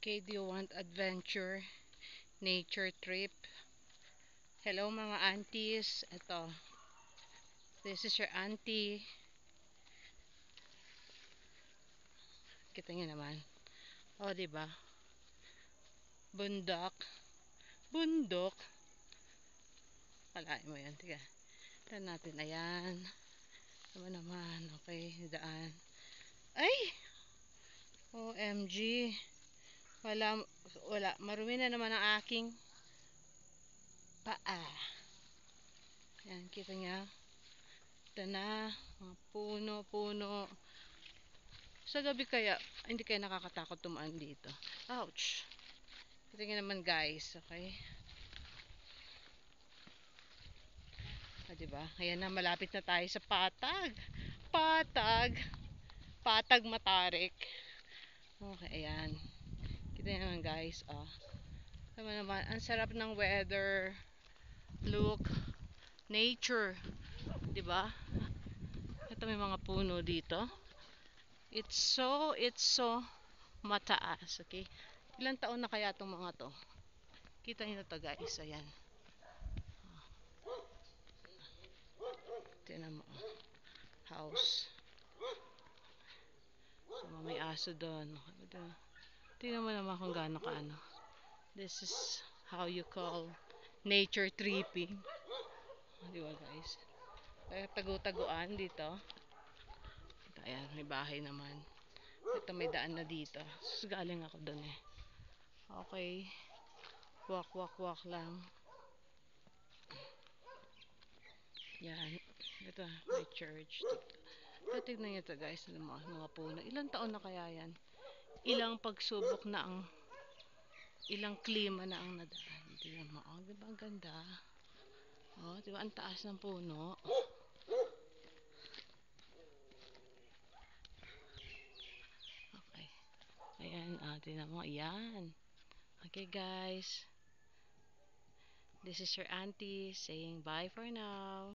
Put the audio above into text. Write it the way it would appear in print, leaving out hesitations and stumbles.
Okay, do you want adventure, nature trip? Hello mga aunties. Ito, this is your auntie. Kita niyo naman. O, diba? Bundok. Bundok. Kalain mo yan. Tiga. Tignan natin. Ayan. Naman. Okay, daan. Ay! OMG. Wala. Marumi na naman ang aking paa. Ayan, kita niya. Ito na. Mga puno. Sa gabi kaya, hindi kaya nakakatakot tumaan dito. Ouch! Ito nga naman guys, okay? Diba? Ayan na, malapit na tayo sa Patag. Patag Matarik. Okay, ayan. Kita nyo naman guys, oh. Naman, ang sarap ng weather. Look. Nature. Diba? Ito may mga puno dito. It's so mataas, okay? Ilang taon na kaya itong mga to? Kita niyo na to guys, ayan. Tingnan mo. House. May aso doon. Tingnan mo naman kung gaano kaano. This is how you call nature tripping. Diba guys? Tagu-taguan dito. Ayan, may bahay naman. Ito may daan na dito. Galing ako doon eh. Okay. Walk lang. Yan. Ito, may church. Ito, tignan nyo ito guys. Mga puno. Ilang taon na kaya yan? Ilang pagsubok na ang ilang klima na ang nadaan. Tignan mo. Oh, diba ang ganda? Oh, diba ang taas ng puno? Okay. Ayan. Oh, tignan mo. Ayan. Okay guys. This is your auntie saying bye for now.